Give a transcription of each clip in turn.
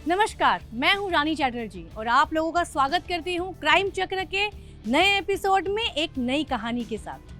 नमस्कार, मैं हूं रानी चैटर्जी और आप लोगों का स्वागत करती हूं क्राइम चक्र के नए एपिसोड में एक नई कहानी के साथ।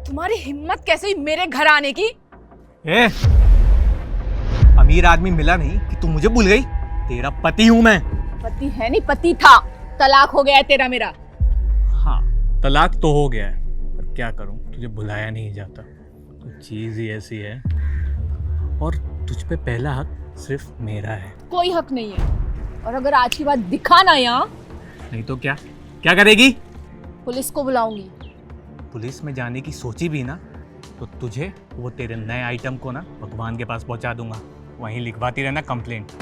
तुम्हारी हिम्मत कैसे हुई मेरे घर आने की? अमीर आदमी मिला नहीं कि तू मुझे भूल गई। तेरा पति हूं मैं। पति है नहीं, पति था। तलाक हो गया है तेरा मेरा। हाँ, तलाक तो हो गया है, पर क्या करूं, तुझे भुलाया नहीं जाता। तो चीज ही ऐसी है और तुझ पे पहला हक सिर्फ मेरा है। कोई हक नहीं है, और अगर आज की बात दिखा ना यहाँ, नहीं तो क्या क्या करेगी? पुलिस को बुलाऊंगी। पुलिस में जाने की सोची भी ना तो तुझे वो तेरे नए आइटम को ना भगवान के पास पहुंचा दूंगा। वहीं लिखवाती रहना कंप्लेंट।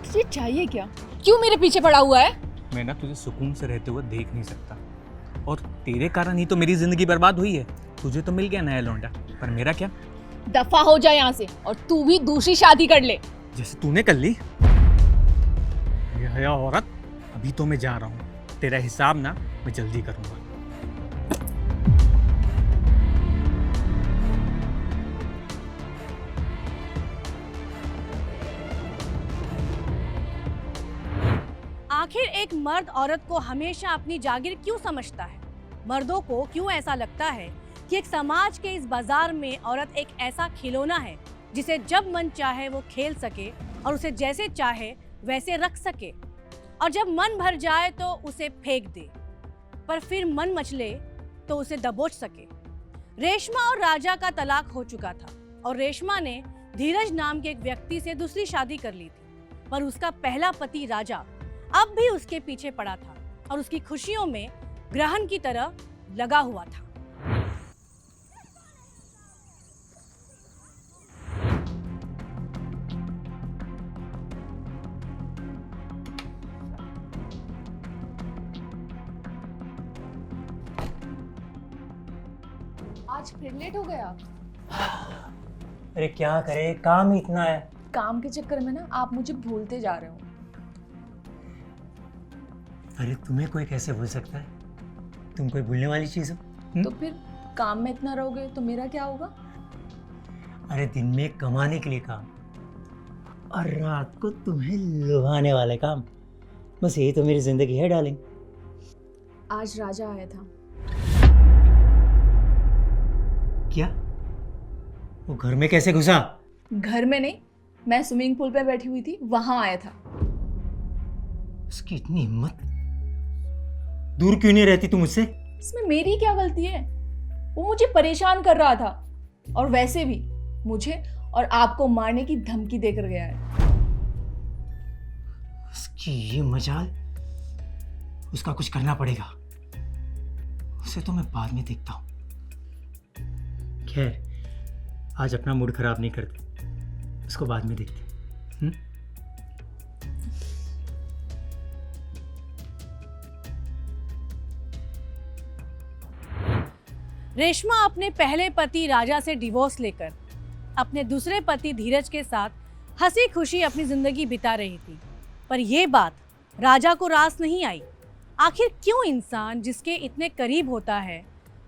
तुझे चाहिए क्या? क्यों मेरे पीछे पड़ा हुआ है? मैं ना तुझे सुकून से रहते हुए देख नहीं सकता, और तेरे कारण ही तो मेरी जिंदगी बर्बाद हुई है। तुझे तो मिल गया नया लौंडा, पर मेरा क्या? दफा हो जाए यहाँ से, और तू भी दूसरी शादी कर ले जैसे तूने कर ली। ये औरत, अभी तो मैं जा रहा हूँ। तेरा हिसाब ना मैं जल्दी करूंगा। आखिर एक मर्द औरत को हमेशा अपनी जागीर क्यों समझता है? मर्दों को क्यों ऐसा लगता है कि एक समाज के इस बाजार में औरत एक ऐसा खिलौना है जिसे जब मन चाहे वो खेल सके और उसे जैसे चाहे वैसे रख सके, और जब मन भर जाए तो उसे फेंक दे, पर फिर मन मचले तो उसे दबोच सके। रेशमा और राजा का तलाक हो चुका था और रेशमा ने धीरज नाम के एक व्यक्ति से दूसरी शादी कर ली थी, पर उसका पहला पति राजा अब भी उसके पीछे पड़ा था और उसकी खुशियों में ग्रहण की तरह लगा हुआ था। आज फिर लेट हो गया। अरे क्या करे, काम ही इतना है। काम के चक्कर में ना आप मुझे भूलते जा रहे हो। अरे तुम्हें कोई कैसे भूल सकता है? तुम कोई भूलने वाली चीज हो? तो फिर काम में इतना रहोगे तो मेरा क्या होगा? अरे दिन में कमाने के लिए काम, और रात को तुम्हें लुभाने वाले काम। बस यही तो मेरी जिंदगी है डार्लिंग। आज राजा आया था। क्या? वो घर में कैसे घुसा? घर में नहीं, मैं स्विमिंग पूल पे बैठी हुई थी, वहां आया था। उसकी इतनी हिम्मत! दूर क्यों नहीं रहती तुम मुझसे? इसमें मेरी क्या गलती है? वो मुझे परेशान कर रहा था, और वैसे भी मुझे और आपको मारने की धमकी देकर गया है। उसकी ये मजाल! उसका कुछ करना पड़ेगा। उसे तो मैं बाद में देखता हूँ। खैर, आज अपना मूड खराब नहीं करते, उसको बाद में देखते। रेशमा अपने पहले पति राजा से डिवोर्स लेकर अपने दूसरे पति धीरज के साथ हंसी खुशी अपनी जिंदगी बिता रही थी, पर यह बात राजा को रास नहीं आई। आखिर क्यों इंसान जिसके इतने करीब होता है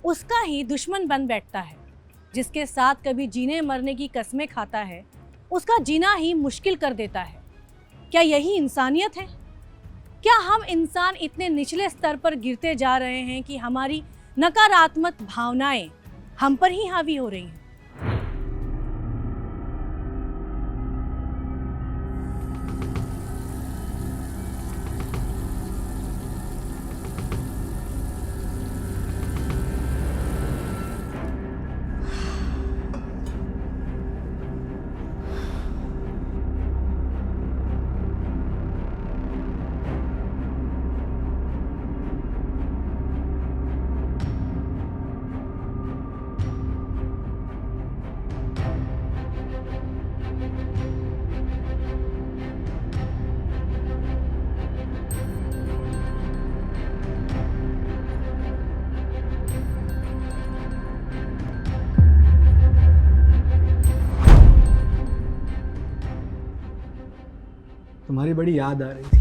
उसका ही दुश्मन बन बैठता है? जिसके साथ कभी जीने मरने की कस्में खाता है उसका जीना ही मुश्किल कर देता है। क्या यही इंसानियत है? क्या हम इंसान इतने निचले स्तर पर गिरते जा रहे हैं कि हमारी नकारात्मक भावनाएं हम पर ही हावी हो रही हैं? तुम्हारी बड़ी याद आ रही थी।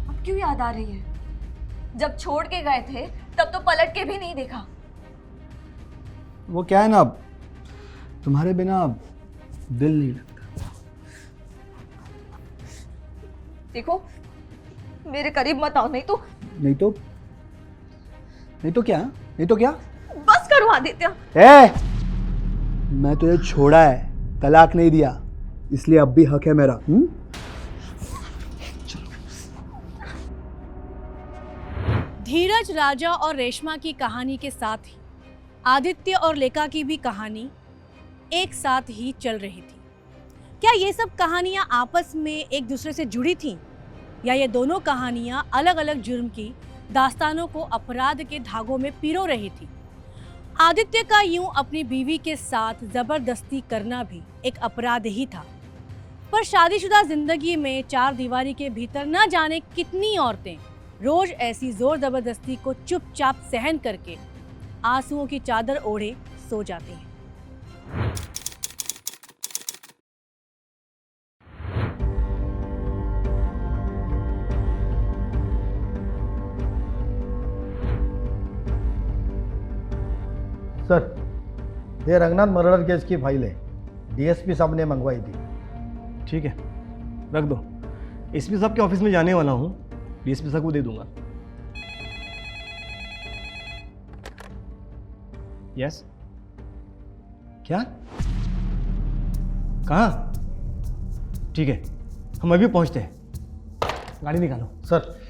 अब क्यों याद आ रही है? जब छोड़ के गए थे तब तो पलट के भी नहीं देखा। वो क्या है ना, तुम्हारे बिना दिल नहीं लगता। देखो, मेरे करीब मत आओ, नहीं तो क्या? बस करो आदित्य। मैं तुझे छोड़ा है, तलाक नहीं दिया, इसलिए अब भी हक है मेरा। धीरज, राजा और रेशमा की कहानी के साथ ही आदित्य और लेका की भी कहानी एक साथ ही चल रही थी। क्या ये सब कहानियां आपस में एक दूसरे से जुड़ी थीं, या ये दोनों कहानियां अलग अलग जुर्म की दास्तानों को अपराध के धागों में पिरो रही थी? आदित्य का यूं अपनी बीवी के साथ जबरदस्ती करना भी एक अपराध ही था, पर शादीशुदा जिंदगी में चार दीवारी के भीतर न जाने कितनी औरतें रोज ऐसी जोर जबरदस्ती को चुपचाप सहन करके आंसुओं की चादर ओढ़े सो जाती हैं। सर, ये रंगनाथ मर्डर केस की फाइल है, डीएसपी साहब ने मंगवाई थी। ठीक है, रख दो। एसपी साहब के ऑफिस में जाने वाला हूँ, डीएसपी साहब को दे दूंगा। यस? क्या? कहाँ? ठीक है, हम अभी पहुँचते हैं। गाड़ी निकालो। सर,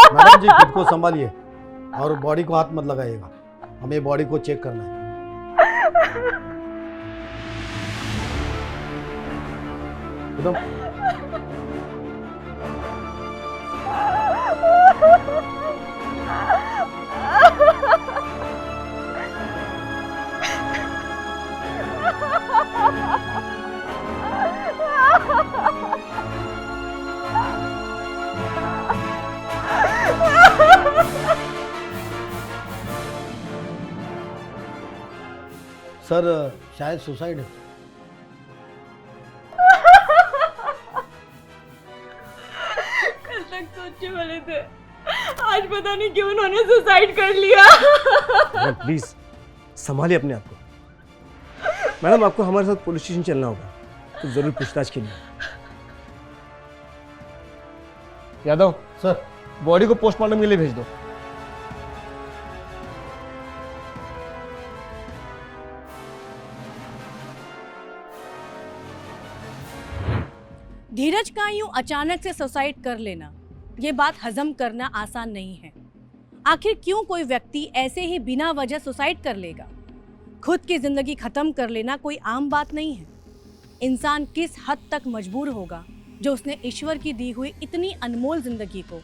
मैडम जी खुद को संभालिए और बॉडी को हाथ मत लगाइएगा, हमें बॉडी को चेक करना है। एकदम सर, शायद सुसाइड है। कल तक सोचने वाले थे, आज पता नहीं क्यों उन्होंने सुसाइड कर लिया। प्लीज संभालिए अपने आप को। मैडम, आपको हमारे साथ पुलिस स्टेशन चलना होगा, तो जरूर पूछताछ के लिए। यादव सर, बॉडी को पोस्टमार्टम के लिए भेज दो। धीरज का यूं अचानक से सुसाइड कर लेना, ये बात हजम करना आसान नहीं है। आखिर क्यों कोई व्यक्ति ऐसे ही बिना वजह सुसाइड कर लेगा? खुद की जिंदगी खत्म कर लेना कोई आम बात नहीं है। इंसान किस हद तक मजबूर होगा जो उसने ईश्वर की दी हुई इतनी अनमोल जिंदगी को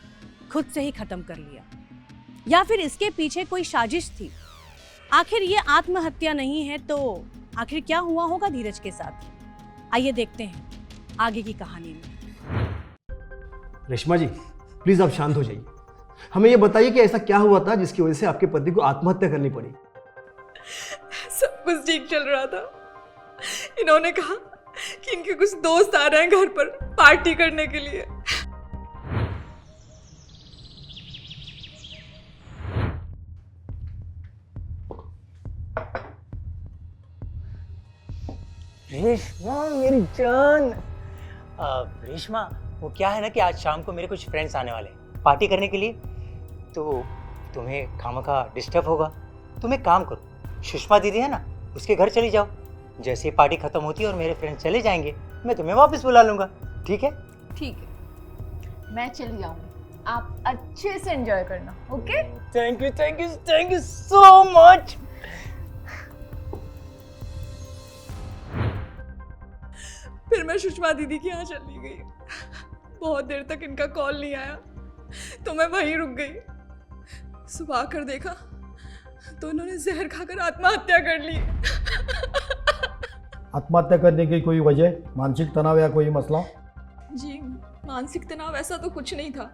खुद से ही खत्म कर लिया? या फिर इसके पीछे कोई साजिश थी? आखिर ये आत्महत्या नहीं है तो आखिर क्या हुआ होगा धीरज के साथ? आइए देखते हैं आगे की कहानी में। रेशमा जी, प्लीज आप शांत हो जाइए। हमें ये बताइए कि ऐसा क्या हुआ था जिसकी वजह से आपके पति को आत्महत्या करनी पड़ी? सब कुछ ठीक चल रहा था। इन्होंने कहा कि इनके कुछ दोस्त आ रहे हैं घर पर पार्टी करने के लिए। रेशमा मेरी जान। रेशमा, वो क्या है ना कि आज शाम को मेरे कुछ फ्रेंड्स आने वाले हैं पार्टी करने के लिए, तो तुम्हें खामखा डिस्टर्ब होगा। तुम एक काम करो, सुषमा दीदी है ना, उसके घर चली जाओ। जैसे ही पार्टी खत्म होती है और मेरे फ्रेंड्स चले जाएंगे, मैं तुम्हें वापस बुला लूंगा। ठीक है? ठीक है, मैं चली जाऊंगी, आप अच्छे से एंजॉय करना। Okay? Thank you thank you thank you so much. फिर मैं सुषमा दीदी के यहाँ चली गई। बहुत देर तक इनका कॉल नहीं आया तो मैं वहीं रुक गई। सुबह आकर देखा तो उन्होंने जहर खाकर आत्महत्या कर ली। आत्महत्या करने की कोई वजह, मानसिक तनाव या कोई मसला? जी, मानसिक तनाव ऐसा तो कुछ नहीं था,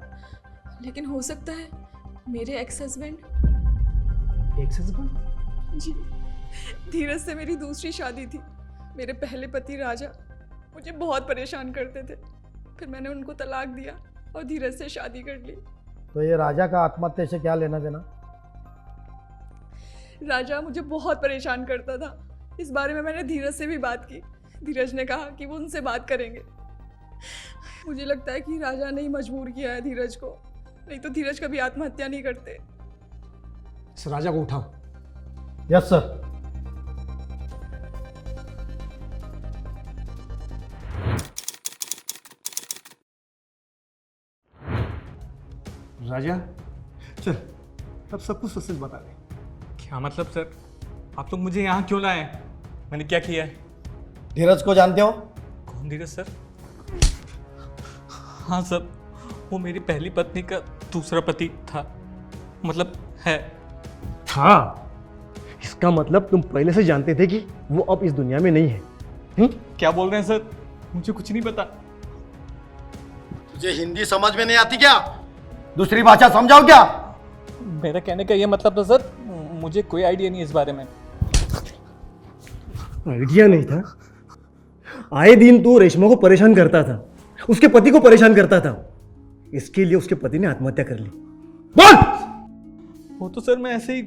लेकिन हो सकता है मेरे एक्स हस्बैंड। जी, धीरज से मेरी दूसरी शादी थी। मेरे पहले पति राजा मुझे बहुत परेशान करते थे, फिर मैंने उनको तलाक दिया और धीरज से शादी कर ली। तो ये राजा का आत्महत्या से क्या लेना देना? राजा मुझे बहुत परेशान करता था। इस बारे में मैंने धीरज से भी बात की। धीरज ने कहा कि वो उनसे बात करेंगे। मुझे लगता है कि राजा ने ही मजबूर किया है धीरज को, नहीं तो धीरज कभी आत्महत्या नहीं करते। इस राजा को उठाओ। Yes sir. राजा चल, अब सब कुछ सच बता दे। क्या मतलब सर? आप लोग मुझे यहाँ क्यों लाए? मैंने क्या किया है? धीरज को जानते हो? कौन धीरज सर? हाँ सर, वो मेरी पहली पत्नी का दूसरा पति था, मतलब है। था? इसका मतलब तुम पहले से जानते थे कि वो अब इस दुनिया में नहीं है। क्या बोल रहे हैं सर? मुझे कुछ नहीं पता। तुझे हिंदी समझ में नहीं आती क्या? दूसरी भाषा समझाओ क्या? मेरा कहने का ये मतलब था सर, मुझे कोई आइडिया नहीं इस बारे में। आइडिया नहीं था? आए दिन तो रेशमा को परेशान करता था, उसके पति को परेशान करता था, इसके लिए उसके पति ने आत्महत्या कर ली। बोल! वो तो सर मैं ऐसे ही।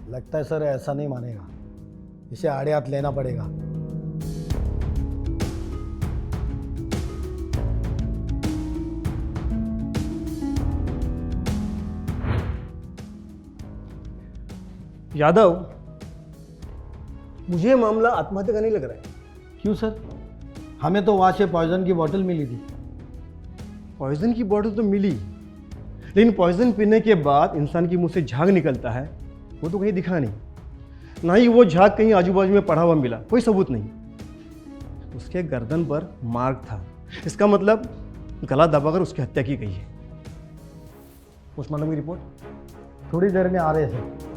लगता है सर ऐसा नहीं मानेगा, इसे आड़े हाथ लेना पड़ेगा। यादव, मुझे ये मामला आत्महत्या का नहीं लग रहा है। क्यों सर? हमें तो वहाँ से पॉइजन की बोतल मिली थी। पॉइजन की बॉटल तो मिली, लेकिन पॉइजन पीने के बाद इंसान के मुंह से झाग निकलता है, वो तो कहीं दिखा नहीं। ना ही वो झाग कहीं आजू बाजू में पड़ा हुआ मिला, कोई सबूत नहीं। उसके गर्दन पर मार्क था, इसका मतलब गला दबाकर उसकी हत्या की गई है। पोस्टमार्टम की रिपोर्ट थोड़ी देर में आ रहे थे।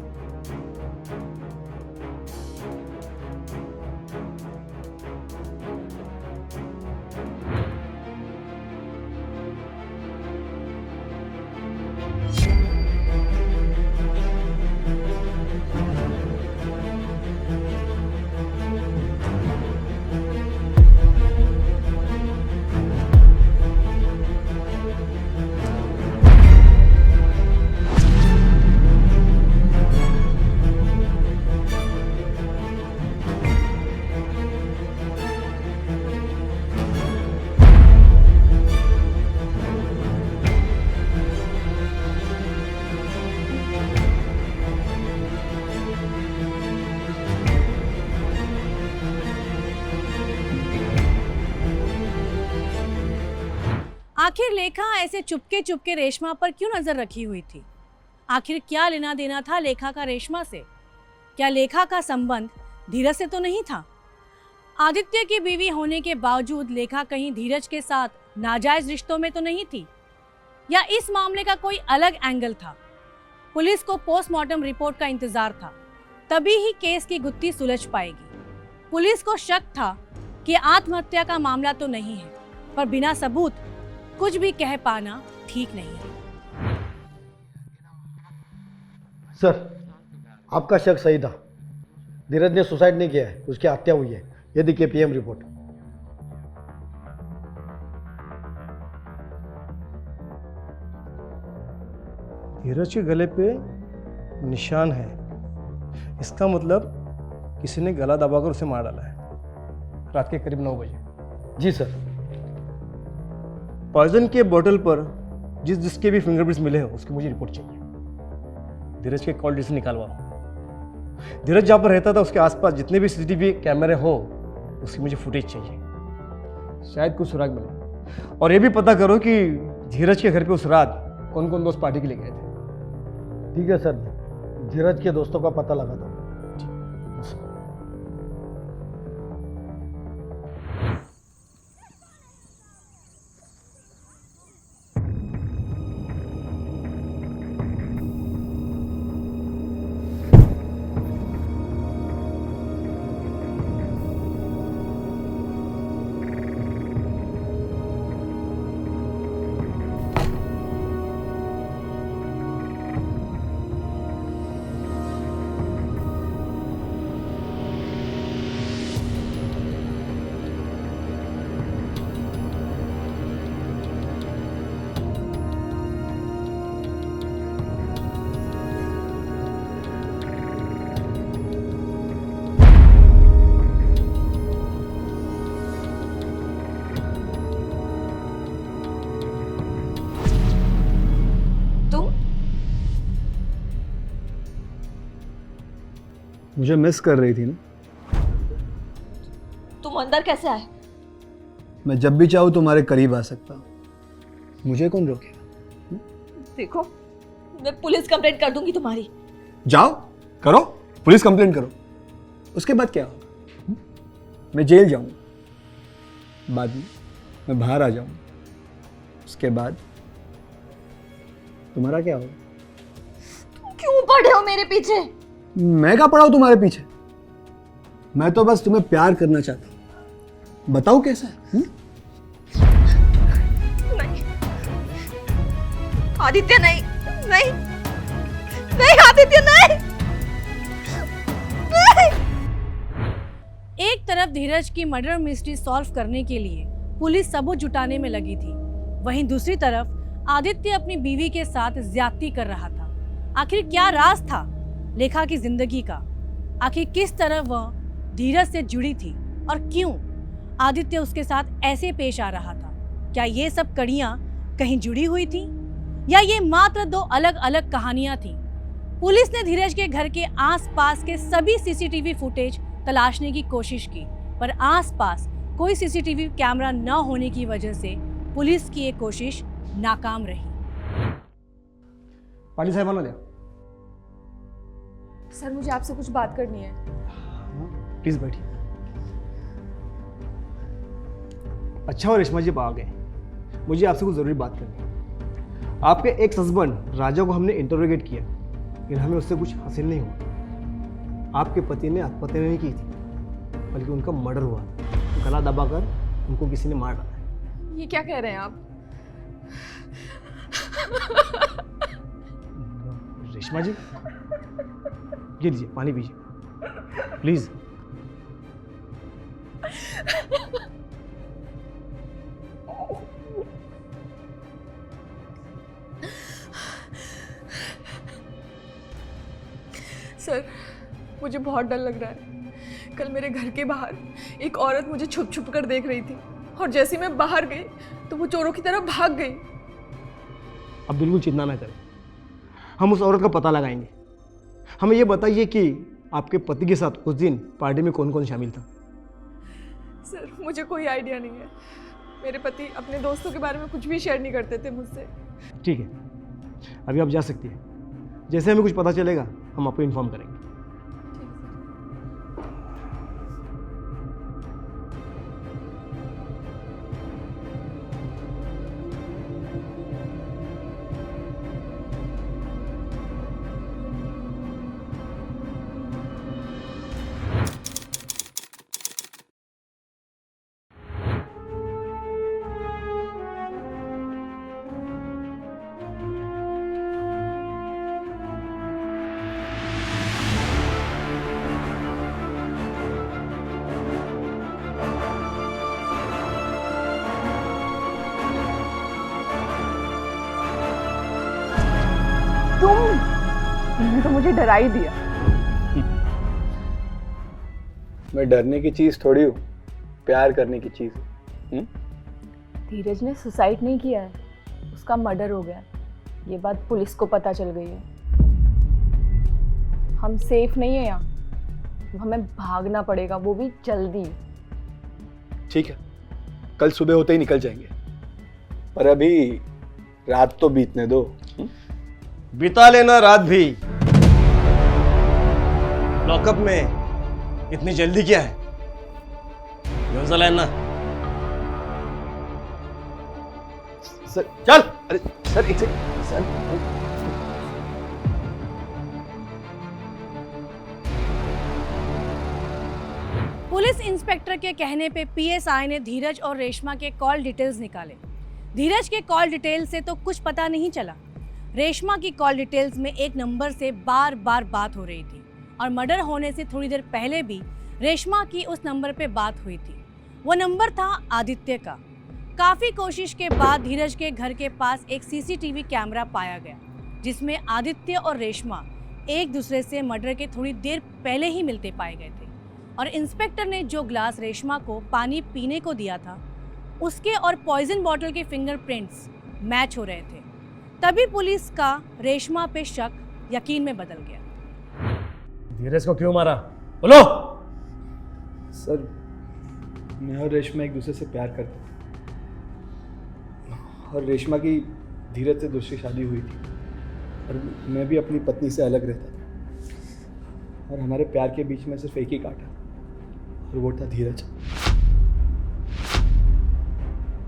आखिर लेखा ऐसे चुपके चुपके रेशमा पर क्यों नजर रखी हुई थी? आखिर क्या लेना देना था लेखा का रेशमा से? क्या लेखा का संबंध धीरज से तो नहीं था? आदित्य की बीवी होने के बावजूद लेखा कहीं धीरज के साथ नाजायज रिश्तों में तो नहीं थी? या इस मामले का कोई अलग एंगल था? पुलिस को पोस्टमार्टम रिपोर्ट का इंतजार था, तभी ही केस की गुत्थी सुलझ पाएगी। पुलिस को शक था कि आत्महत्या का मामला तो नहीं है, पर बिना सबूत कुछ भी कह पाना ठीक नहीं है। सर, आपका शक सही था। धीरज ने सुसाइड नहीं किया है, उसकी हत्या हुई है। ये देखिए पीएम रिपोर्ट। धीरज के गले पे निशान है, इसका मतलब किसी ने गला दबाकर उसे मार डाला है। रात के करीब 9 बजे। जी सर। पॉइजन के बोतल पर जिसके भी फिंगरप्रिंट्स मिले हैं उसकी मुझे रिपोर्ट चाहिए। धीरज के कॉल डिटेल्स निकालवाओ। धीरज जहाँ पर रहता था उसके आसपास जितने भी सीसीटीवी कैमरे हो उसकी मुझे फुटेज चाहिए, शायद कुछ सुराग मिले। और ये भी पता करो कि धीरज के घर पे उस रात कौन कौन दोस्त पार्टी के लिए गए थे। ठीक है सर, धीरज के दोस्तों का पता लगा दो। मुझे मिस कर रही थी ना। तुम अंदर कैसे आए? मैं जब भी चाहूँ तुम्हारे करीब आ सकता हूँ, मुझे कौन रोकेगा? देखो, मैं पुलिस कंप्लेंट कर दूंगी तुम्हारी। जाओ करो, पुलिस कंप्लेंट करो, उसके बाद क्या होगा? मैं जेल जाऊंगा, बाद में मैं बाहर आ जाऊंगा, उसके बाद तुम्हारा क्या होगा? क्यों पड़े हो मेरे पीछे? मैं क्या पड़ा हूं तुम्हारे पीछे? मैं तो बस तुम्हें प्यार करना चाहता हूं, बताओ कैसा है? नहीं आदित्य, नहीं नहीं नहीं आदित्य, नहीं नहीं। एक तरफ धीरज की मर्डर मिस्ट्री सॉल्व करने के लिए पुलिस सबूत जुटाने में लगी थी, वहीं दूसरी तरफ आदित्य अपनी बीवी के साथ ज्यादती कर रहा था। आखिर क्या राज था लेखा की जिंदगी का? आखिर किस तरह वह धीरज से जुड़ी थी और क्यों आदित्य उसके साथ ऐसे पेश आ रहा था? क्या ये सब कड़ियां कहीं जुड़ी हुई थी या ये मात्र दो अलग अलग कहानियां थी? पुलिस ने धीरज के घर के आसपास के सभी सीसीटीवी फुटेज तलाशने की कोशिश की, पर आसपास कोई सीसीटीवी कैमरा न होने की वजह से पुलिस की ये कोशिश नाकाम रही। पाटिल साहबांना द्या। सर मुझे आपसे कुछ बात करनी है। प्लीज बैठिए। अच्छा और रेशमा जी आप आ गए, मुझे आपसे कुछ ज़रूरी बात करनी है। आपके एक्स हस्बैंड राजा को हमने इंटरोगेट किया, लेकिन हमें उससे कुछ हासिल नहीं हुआ। आपके पति ने आत्महत्या नहीं की थी, बल्कि उनका मर्डर हुआ, गला दबाकर उनको किसी ने मार डाला है। ये क्या कह रहे हैं आप? रेशमा जी, ये लीजिए पानी पीजिए प्लीज। सर मुझे बहुत डर लग रहा है। कल मेरे घर के बाहर एक औरत मुझे छुप छुप कर देख रही थी और जैसे मैं बाहर गई तो वो चोरों की तरह भाग गई। अब बिल्कुल चिंता ना करें, हम उस औरत का पता लगाएंगे। हमें ये बताइए कि आपके पति के साथ उस दिन पार्टी में कौन कौन शामिल था? सर मुझे कोई आइडिया नहीं है। मेरे पति अपने दोस्तों के बारे में कुछ भी शेयर नहीं करते थे मुझसे। ठीक है, अभी आप जा सकती हैं। जैसे हमें कुछ पता चलेगा हम आपको इन्फॉर्म करेंगे। तुमने तो मुझे डरा ही दिया। मैं डरने की चीज थोड़ी हूँ, प्यार करने की चीज हूँ। धीरज ने सुसाइड नहीं किया है, उसका मर्डर हो गया। ये बात पुलिस को पता चल गई है। हम सेफ नहीं है यहाँ, हमें भागना पड़ेगा, वो भी जल्दी। ठीक है, कल सुबह होते ही निकल जाएंगे, पर अभी रात तो बीतने दो। बिता लेना रात भी। लॉकअप में इतनी जल्दी क्या है? ना सर चल। अरे सर एक सेकंड सर। पुलिस इंस्पेक्टर के कहने पे पीएसआई ने धीरज और रेशमा के कॉल डिटेल्स निकाले। धीरज के कॉल डिटेल से तो कुछ पता नहीं चला। रेशमा की कॉल डिटेल्स में एक नंबर से बार बार बात हो रही थी और मर्डर होने से थोड़ी देर पहले भी रेशमा की उस नंबर पे बात हुई थी। वो नंबर था आदित्य का। काफ़ी कोशिश के बाद धीरज के घर के पास एक सीसीटीवी कैमरा पाया गया, जिसमें आदित्य और रेशमा एक दूसरे से मर्डर के थोड़ी देर पहले ही मिलते पाए गए थे। और इंस्पेक्टर ने जो ग्लास रेशमा को पानी पीने को दिया था, उसके और पॉइजन बॉटल के फिंगरप्रिंट्स मैच हो रहे थे। तभी पुलिस का रेशमा पे शक यकीन में बदल गया। धीरज को क्यों मारा? बोलो। सर, मैं और रेशमा एक दूसरे से प्यार करते थे और रेशमा की धीरज से दूसरी शादी हुई थी और मैं भी अपनी पत्नी से अलग रहता था और हमारे प्यार के बीच में सिर्फ एक ही कांटा और वो था धीरज।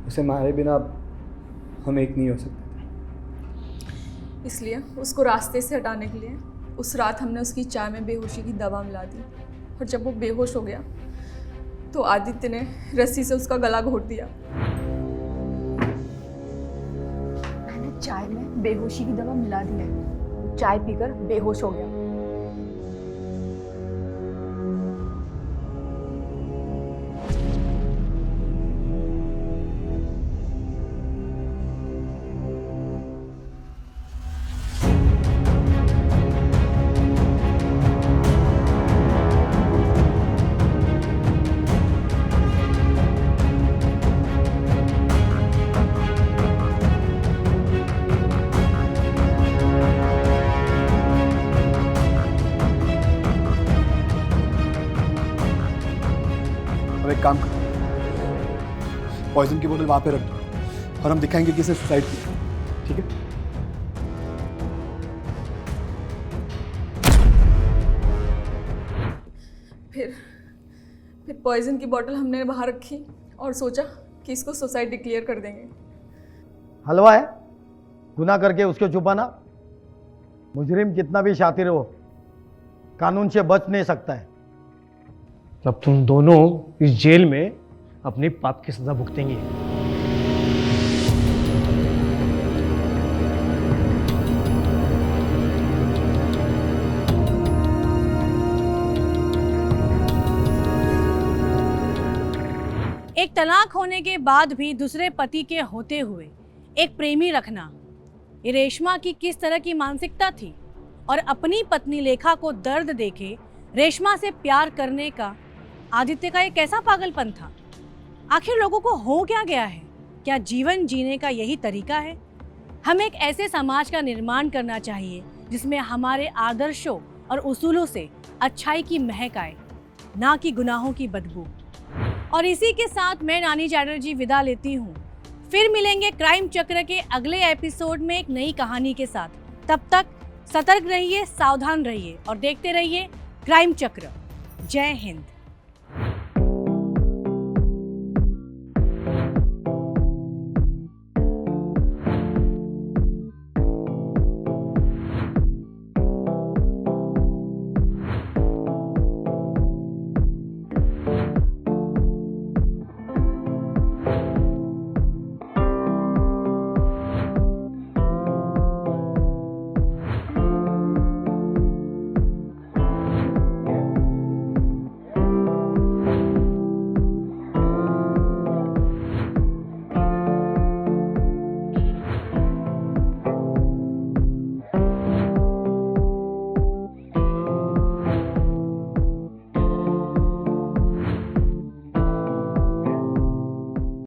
उसे मारे बिना हम एक नहीं हो सकते थे। इसलिए उसको रास्ते से हटाने के लिए उस रात हमने उसकी चाय में बेहोशी की दवा मिला दी और जब वो बेहोश हो गया तो आदित्य ने रस्सी से उसका गला घोट दिया। मैंने चाय में बेहोशी की दवा मिला दी है, वो चाय पीकर बेहोश हो गया। अब एक काम करो, पॉइजन की बोतल वहाँ पे रख दो और हम दिखाएंगे कि इसने सुसाइड किया, ठीक है? फिर पॉइजन की बोतल हमने बाहर रखी और सोचा कि इसको सुसाइड डिक्लेयर कर देंगे। हलवा है, गुनाह करके उसको छुपाना। मुजरिम कितना भी शातिर हो, कानून से बच नहीं सकता है। तब तुम दोनों इस जेल में अपने पाप की सजा भुगतेंगे। एक तलाक होने के बाद भी दूसरे पति के होते हुए एक प्रेमी रखना, ये रेशमा की किस तरह की मानसिकता थी और अपनी पत्नी लेखा को दर्द देके रेशमा से प्यार करने का आदित्य का ये कैसा पागलपन था? आखिर लोगों को हो क्या गया है? क्या जीवन जीने का यही तरीका है? हमें एक ऐसे समाज का निर्माण करना चाहिए जिसमें हमारे आदर्शों और उसूलों से अच्छाई की महक आए, ना कि गुनाहों की बदबू। और इसी के साथ मैं नानी चैटर्जी विदा लेती हूँ। फिर मिलेंगे क्राइम चक्र के अगले एपिसोड में एक नई कहानी के साथ। तब तक सतर्क रहिए, सावधान रहिए और देखते रहिए क्राइम चक्र। जय हिंद।